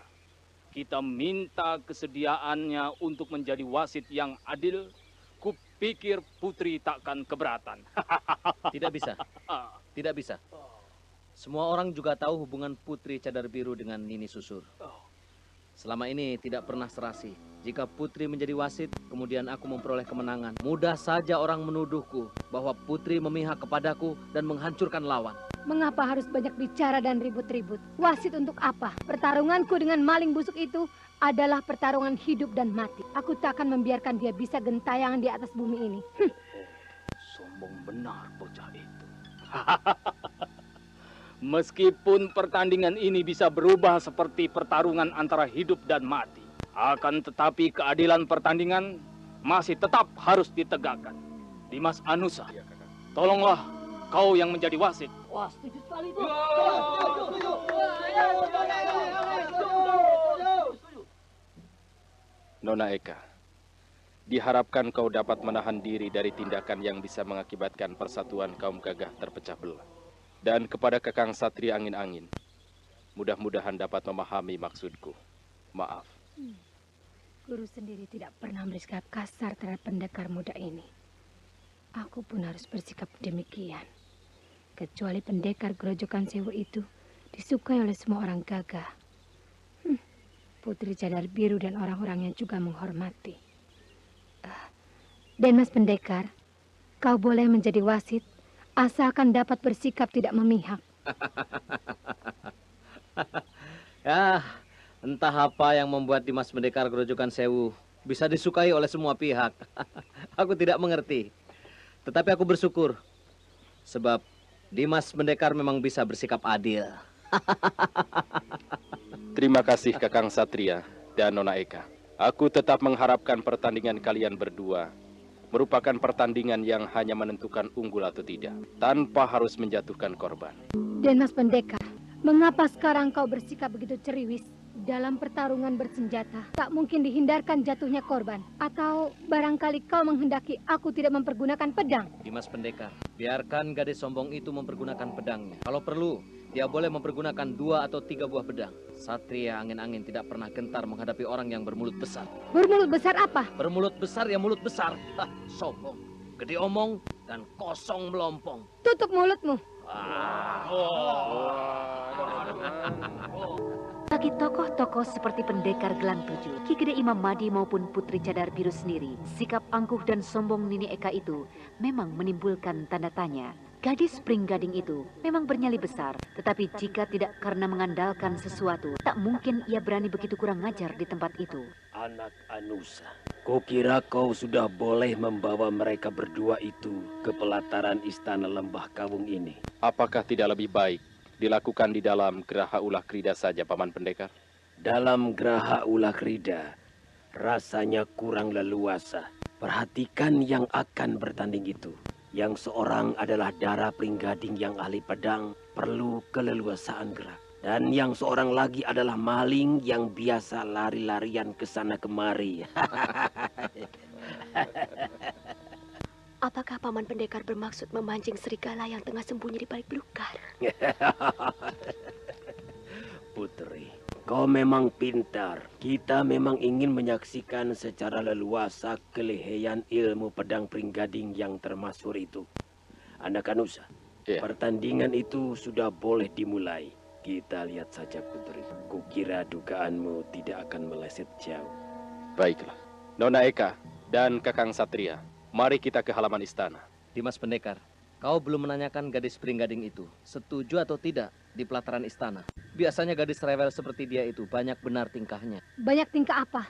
Kita minta kesediaannya untuk menjadi wasit yang adil. pikir Putri takkan keberatan. Tidak bisa. Tidak bisa. Semua orang juga tahu hubungan Putri Cadar Biru dengan Nini Susur. Selama ini tidak pernah serasi. Jika Putri menjadi wasit, kemudian aku memperoleh kemenangan. Mudah saja orang menuduhku bahwa Putri memihak kepadaku dan menghancurkan lawan. Mengapa harus banyak bicara dan ribut-ribut? Wasit untuk apa? Pertarunganku dengan maling busuk itu adalah pertarungan hidup dan mati. Aku tak akan membiarkan dia bisa gentayangan di atas bumi ini. Sombong benar bocah itu. Meskipun pertandingan ini bisa berubah seperti pertarungan antara hidup dan mati, akan tetapi keadilan pertandingan masih tetap harus ditegakkan. Dimas Anusa, tolonglah kau yang menjadi wasit. Wah, setuju sekali itu. Nona Eka, diharapkan kau dapat menahan diri dari tindakan yang bisa mengakibatkan persatuan kaum gagah terpecah belah. Dan kepada Kakang Satria Angin-Angin, mudah-mudahan dapat memahami maksudku. Maaf. Guru sendiri tidak pernah bersikap kasar terhadap pendekar muda ini. Aku pun harus bersikap demikian. Kecuali pendekar Grojogan Sewu itu disukai oleh semua orang gagah. Putri Cadar Biru dan orang-orangnya juga menghormati. Dan Mas Pendekar, kau boleh menjadi wasit asalkan dapat bersikap tidak memihak. Ya, entah apa yang membuat Dimas Pendekar Grojogan Sewu bisa disukai oleh semua pihak. Aku tidak mengerti. Tetapi aku bersyukur. Sebab Dimas Pendekar memang bisa bersikap adil. Terima kasih Kakang Satria dan Nona Eka. Aku tetap mengharapkan pertandingan kalian berdua merupakan pertandingan yang hanya menentukan unggul atau tidak, tanpa harus menjatuhkan korban. Dan Mas Pendekar, mengapa sekarang kau bersikap begitu ceriwis? Dalam pertarungan bersenjata, tak mungkin dihindarkan jatuhnya korban. Atau barangkali kau menghendaki aku tidak mempergunakan pedang? Dimas Pendekar, biarkan gadis sombong itu mempergunakan pedangnya. Kalau perlu, dia boleh mempergunakan 2 atau 3 buah pedang. Satria Angin-Angin tidak pernah gentar menghadapi orang yang bermulut besar. Bermulut besar apa? Bermulut besar ya mulut besar. Sombong, gede omong, dan kosong melompong. Tutup mulutmu. Bagi tokoh-tokoh seperti Pendekar Gelang Tujuh, Ki Gede Imam Madi maupun Putri Cadar Biru sendiri, sikap angkuh dan sombong Nini Eka itu memang menimbulkan tanda tanya. Gadis Pringgading itu memang bernyali besar, tetapi jika tidak karena mengandalkan sesuatu, tak mungkin ia berani begitu kurang ajar di tempat itu. Anak Anusa, kukira kau sudah boleh membawa mereka berdua itu ke pelataran istana Lembah Kawung ini. Apakah tidak lebih baik dilakukan di dalam Geraha Ulah Krida saja, Paman Pendekar? Dalam Geraha Ulah Krida, rasanya kurang leluasa. Perhatikan yang akan bertanding itu. Yang seorang adalah Dara Pringgading yang ahli pedang, perlu keleluasaan gerak. Dan yang seorang lagi adalah maling yang biasa lari-larian ke sana kemari. Apakah Paman Pendekar bermaksud memancing serigala yang tengah sembunyi di balik belukar? Putri, kau memang pintar. Kita memang ingin menyaksikan secara leluasa keleheyan ilmu pedang Pringgading yang termasyhur itu. Anak Anusa, pertandingan itu sudah boleh dimulai. Kita lihat saja, Putri. Kukira dugaanmu tidak akan meleset jauh. Baiklah. Nona Eka dan Kakang Satria, mari kita ke halaman istana. Dimas Pendekar, kau belum menanyakan gadis Pringgading itu setuju atau tidak di pelataran istana. Biasanya gadis rewel seperti dia itu banyak benar tingkahnya. Banyak tingkah apa?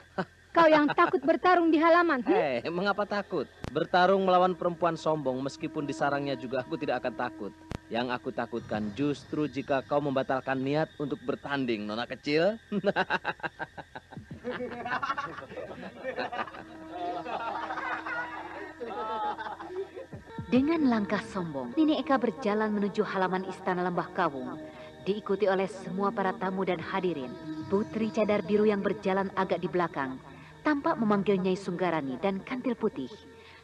Kau yang takut bertarung di halaman. Mengapa takut? Bertarung melawan perempuan sombong meskipun disarangnya juga aku tidak akan takut. Yang aku takutkan justru jika kau membatalkan niat untuk bertanding, nona kecil. Dengan langkah sombong, Nini Eka berjalan menuju halaman istana Lembah Kawung. Diikuti oleh semua para tamu dan hadirin. Putri Cadar Biru yang berjalan agak di belakang tampak memanggil Nyai Sunggarani dan Kantil Putih,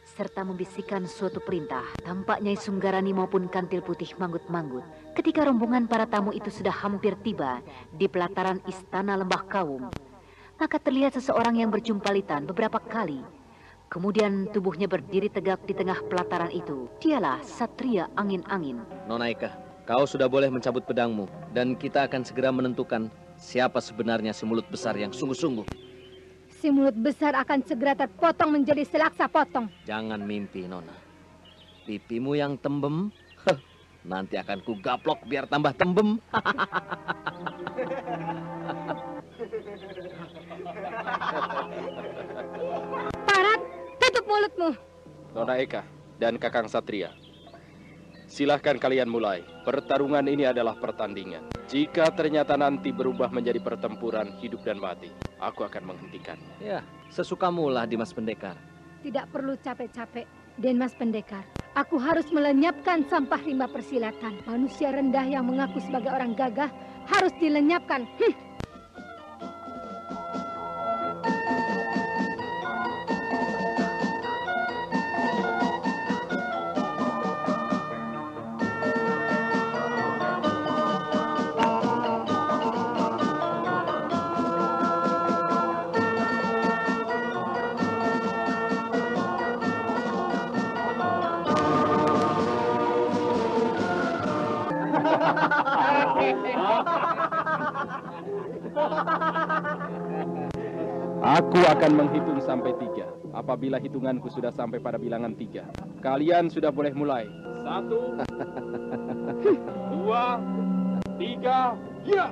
serta membisikkan suatu perintah. Tampak Nyai Sunggarani maupun Kantil Putih manggut-manggut. Ketika rombongan para tamu itu sudah hampir tiba di pelataran istana Lembah Kawung, maka terlihat seseorang yang berjumpalitan beberapa kali Kemudian tubuhnya berdiri tegak di tengah pelataran itu. Dialah Satria Angin-Angin. Nona Eka, kau sudah boleh mencabut pedangmu. Dan kita akan segera menentukan siapa sebenarnya si mulut besar yang sungguh-sungguh. Si mulut besar akan segera terpotong menjadi selaksa potong. Jangan mimpi, Nona. Pipimu yang tembem, nanti akan ku gaplok biar tambah tembem. Parat, tutup mulutmu. Nona Eka dan Kakang Satria, silahkan kalian mulai. Pertarungan ini adalah pertandingan. Jika ternyata nanti berubah menjadi pertempuran hidup dan mati, aku akan menghentikannya. Ya, sesukamulah Dimas Pendekar. Tidak perlu capek-capek, Dimas Pendekar. Aku harus melenyapkan sampah rimba persilatan. Manusia rendah yang mengaku sebagai orang gagah harus dilenyapkan. Aku akan menghitung sampai 3. Apabila hitunganku sudah sampai pada bilangan 3, kalian sudah boleh mulai. 1, 2, 3, ya!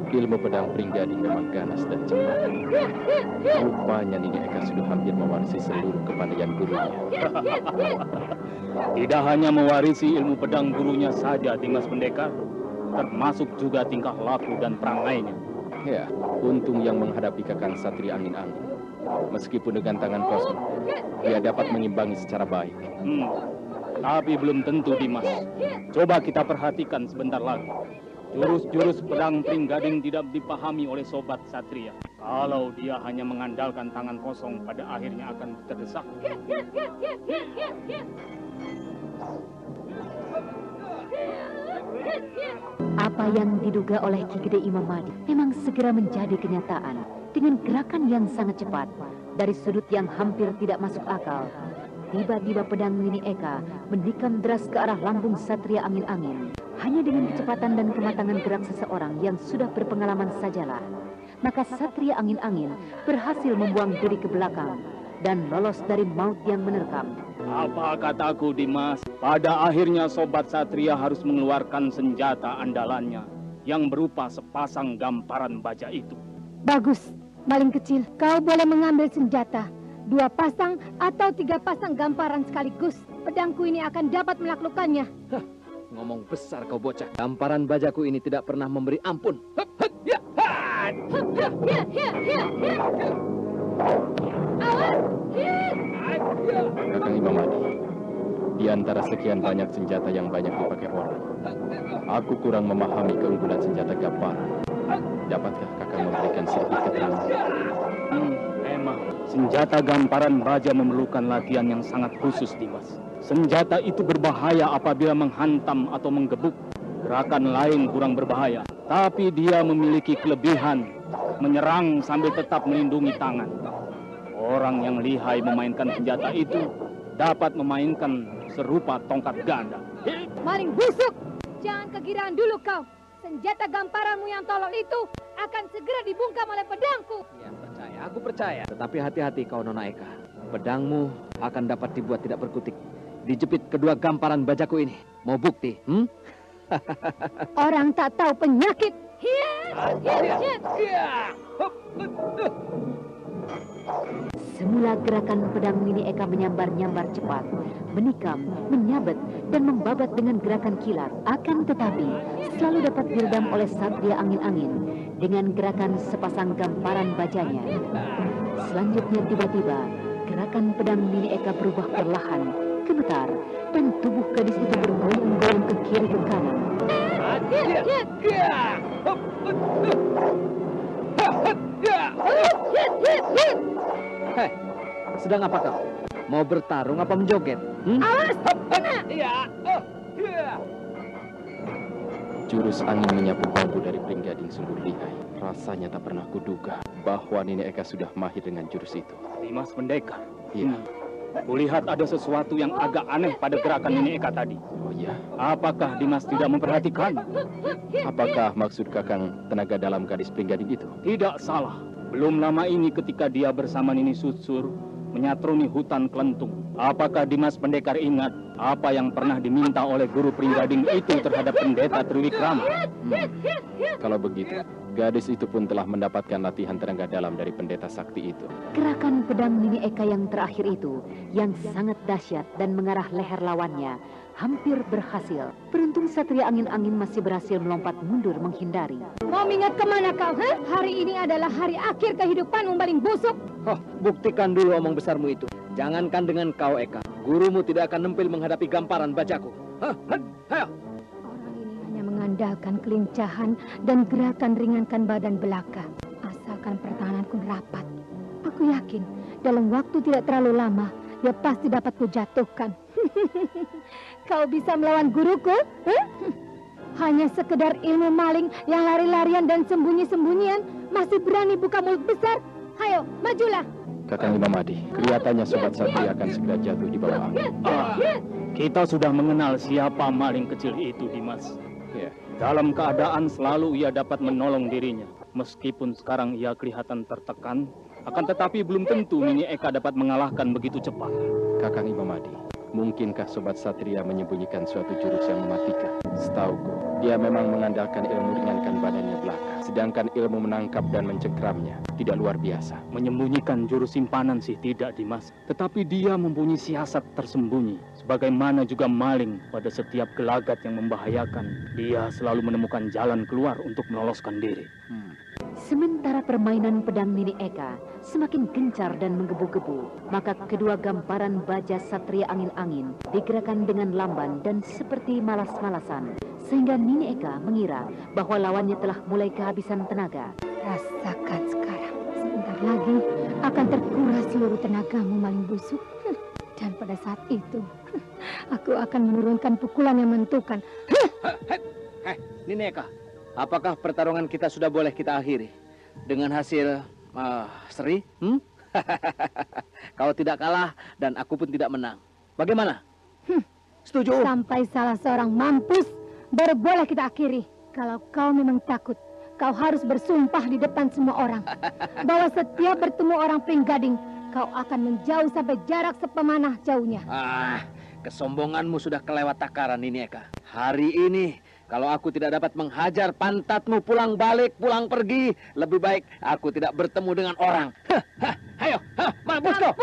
Ilmu pedang Pringgading memang ganas dan cepat. Rupanya Nini Eka sudah hampir mewarisi seluruh kepandaian gurunya. Tidak hanya mewarisi ilmu pedang gurunya saja, Dimas Pendekar, termasuk juga tingkah laku dan perangainya. Ya, untung yang menghadapi Kakang Satria Angin-Angin. Meskipun dengan tangan kosong, dia dapat mengimbangi secara baik. Tapi belum tentu, Dimas. Coba kita perhatikan sebentar lagi. Jurus-jurus pedang Pringgading tidak dipahami oleh Sobat Satria. Kalau dia hanya mengandalkan tangan kosong, pada akhirnya akan terdesak. Apa yang diduga oleh Ki Gede Imam Mahdi memang segera menjadi kenyataan. Dengan gerakan yang sangat cepat, dari sudut yang hampir tidak masuk akal, tiba-tiba pedang Nini Eka menikam deras ke arah lambung Satria Angin-Angin. Hanya dengan kecepatan dan kematangan gerak seseorang yang sudah berpengalaman sajalah, maka Satria Angin-Angin berhasil membuang diri ke belakang dan lolos dari maut yang menerkam. Apa kataku, Dimas? Pada akhirnya Sobat Satria harus mengeluarkan senjata andalannya yang berupa sepasang gamparan baja itu. Bagus, maling kecil. Kau boleh mengambil senjata. 2 pasang atau 3 pasang gamparan sekaligus. Pedangku ini akan dapat menaklukkannya. Ngomong besar kau bocah. Gamparan bajaku ini tidak pernah memberi ampun. Kakang Imam Mahdi, di antara sekian banyak senjata yang banyak dipakai orang, aku kurang memahami keunggulan senjata gamparan. Dapatkah Kakang memberikan sedikit keterangan? Memang, senjata gamparan baja memerlukan latihan yang sangat khusus, Dimas. Senjata itu berbahaya apabila menghantam atau menggebuk. Gerakan lain kurang berbahaya, tapi dia memiliki kelebihan menyerang sambil tetap melindungi tangan. Orang yang lihai memainkan senjata itu dapat memainkan serupa tongkat ganda. Maling busuk, jangan kegiraan dulu kau. Senjata gamparanmu yang tolol itu akan segera dibungkam oleh pedangku. Ya, percaya, aku percaya. Tetapi hati-hati kau, Nona Eka. Pedangmu akan dapat dibuat tidak berkutik. Dijepit kedua gamparan bajaku ini. Mau bukti? Orang tak tahu penyakit. Semula gerakan pedang Nini Eka menyambar-nyambar cepat, menikam, menyabet, dan membabat dengan gerakan kilat. Akan tetapi, selalu dapat diredam oleh Satria Angin-Angin dengan gerakan sepasang gamparan bajanya. Selanjutnya tiba-tiba, gerakan pedang Nini Eka berubah perlahan, gemetar, dan tubuh gadis itu bergoyang-goyang ke kiri ke kanan. Hei, sedang apa kau? Mau bertarung apa menjoget? Awas! Jurus angin menyapu bambu dari Pringgading sungguh lihai. Rasanya tak pernah kuduga. bahwa Nini Eka sudah mahir dengan jurus itu. Dimas Pendekar. Iya. Kulihat ada sesuatu yang agak aneh pada gerakan Nini Eka tadi. Oh iya. Apakah Dimas tidak memperhatikan? Apakah maksud Kakang tenaga dalam gadis Pringgading itu? Tidak salah. Belum lama ini ketika dia bersama Nini Susur menyatruni hutan Kelentung. Apakah Dimas Pendekar ingat apa yang pernah diminta oleh guru Pringgading itu terhadap pendeta Triwikrama? Kalau begitu, gadis itu pun telah mendapatkan latihan tenaga dalam dari pendeta sakti itu. Gerakan pedang Nini Eka yang terakhir itu, yang sangat dahsyat dan mengarah leher lawannya, hampir berhasil. Beruntung Satria Angin-Angin masih berhasil melompat mundur menghindari. Mau mingat kemana kau? Hari ini adalah hari akhir kehidupanmu paling busuk. Buktikan dulu omong besarmu itu. Jangankan dengan kau, Eka. Gurumu tidak akan nempel menghadapi gamparan bajaku. Orang ini hanya mengandalkan kelincahan dan gerakan ringankan badan belaka. Asalkan pertahananku rapat. Aku yakin dalam waktu tidak terlalu lama, dia pasti dapat kujatuhkan. Kau bisa melawan guruku? Hanya sekedar ilmu maling yang lari-larian dan sembunyi-sembunyian, masih berani buka mulut besar? Hayo, majulah. Kakang Imamadi, kelihatannya Sobat Satria akan segera jatuh di bawah angin. Kita sudah mengenal siapa maling kecil itu, Dimas. Ya. Dalam keadaan selalu ia dapat menolong dirinya. Meskipun sekarang ia kelihatan tertekan, akan tetapi belum tentu Nini Eka dapat mengalahkan begitu cepat. Kakang Imamadi, mungkinkah Sobat Satria menyembunyikan suatu jurus yang mematikan? Setauku, dia memang mengandalkan ilmu ringankan badannya belaka. Sedangkan ilmu menangkap dan mencengkramnya tidak luar biasa. Menyembunyikan jurus simpanan sih tidak, Dimas. Tetapi dia mempunyai siasat tersembunyi. Sebagaimana juga maling pada setiap gelagat yang membahayakan, dia selalu menemukan jalan keluar untuk meloloskan diri. Sementara permainan pedang Nini Eka semakin gencar dan menggebu-gebu, maka kedua gamparan baja Satria Angin-Angin digerakkan dengan lamban dan seperti malas-malasan, sehingga Nini Eka mengira bahwa lawannya telah mulai kehabisan tenaga. Rasakan sekarang, sebentar lagi akan terkuras seluruh tenagamu maling busuk. Dan pada saat itu, aku akan menurunkan pukulan yang menentukan. Nini Eka, apakah pertarungan kita sudah boleh kita akhiri dengan hasil seri? Kau tidak kalah dan aku pun tidak menang. Bagaimana? Setuju? Sampai salah seorang mampus baru boleh kita akhiri. Kalau kau memang takut, kau harus bersumpah di depan semua orang bahwa setiap bertemu orang Pringgading, kau akan menjauh sampai jarak sepemanah jauhnya. Kesombonganmu sudah kelewat takaran, Nini Eka. Hari ini kalau aku tidak dapat menghajar pantatmu pulang balik, pulang pergi, lebih baik aku tidak bertemu dengan orang. Ayo, mampus kau.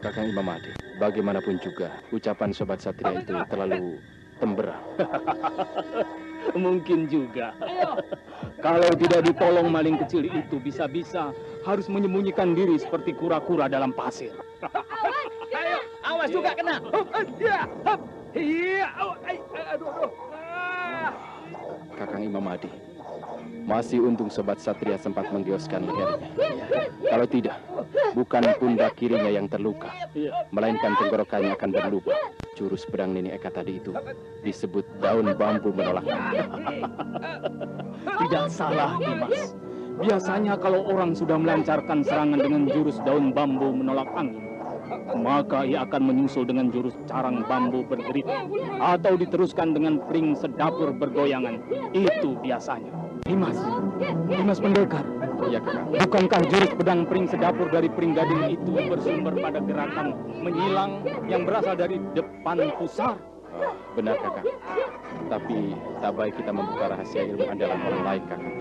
Kakang Imamadi, bagaimanapun juga, ucapan Sobat Satria itu terlalu temberang. Mungkin juga. Kalau tidak ditolong maling kecil itu, bisa-bisa harus menyembunyikan diri seperti kura-kura dalam pasir. Ayo, awas juga kena. Kakang Imamadi, masih untung Sobat Satria sempat menggioskan lehernya. Kalau tidak, bukan pundak kirinya yang terluka, melainkan tenggorokannya akan berlubang. Jurus pedang Nini Eka tadi itu disebut daun bambu menolak angin. Tidak salah, Dimas. Biasanya kalau orang sudah melancarkan serangan dengan jurus daun bambu menolak angin, maka ia akan menyusul dengan jurus carang bambu bergerit atau diteruskan dengan pring sedapur bergoyangan. Itu biasanya. Dimas Pendekar. Ya, Kakang. Bukankah jurus pedang pring sedapur dari Pringgading itu bersumber pada gerakan menyilang yang berasal dari depan pusar? Benar, Kakang. Tapi tak baik kita membuka rahasia ilmu andalan orang lain, Kakang.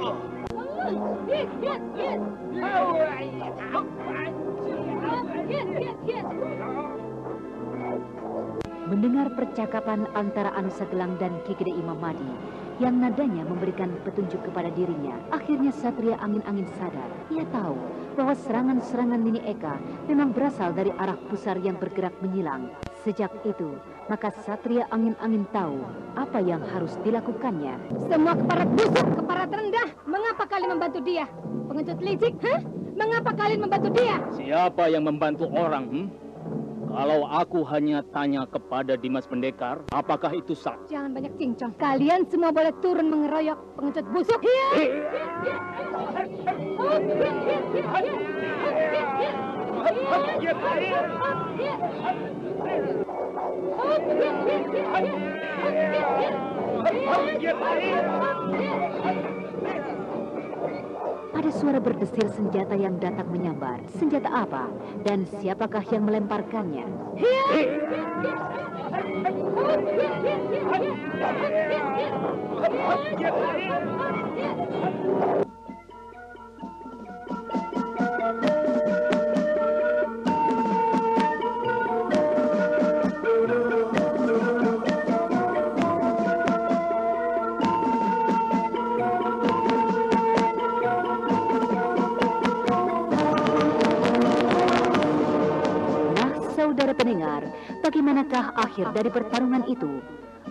Mendengar percakapan antara Ansa Gelang dan Ki Gede Imamadi yang nadanya memberikan petunjuk kepada dirinya, akhirnya Satria Angin-Angin sadar. Ia tahu bahwa serangan-serangan Nini Eka memang berasal dari arah pusar yang bergerak menyilang. Sejak itu, maka Satria Angin-Angin tahu apa yang harus dilakukannya. Semua keparat busuk, keparat rendah, mengapa kalian membantu dia? Pengecut licik, Mengapa kalian membantu dia? Siapa yang membantu orang? Kalau aku hanya tanya kepada Dimas Pendekar, apakah itu sah? Jangan banyak cincong. Kalian semua boleh turun mengeroyok pengecut busuk. Ada suara berdesir senjata yang datang menyambar. Senjata apa? Dan siapakah yang melemparkannya? Saudara pendengar, bagaimanakah akhir dari pertarungan itu?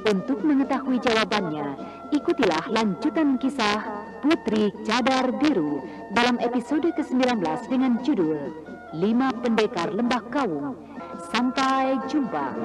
Untuk mengetahui jawabannya, ikutilah lanjutan kisah Putri Cadar Biru dalam episode ke-19 dengan judul 5 Pendekar Lembah Kawung. Sampai jumpa.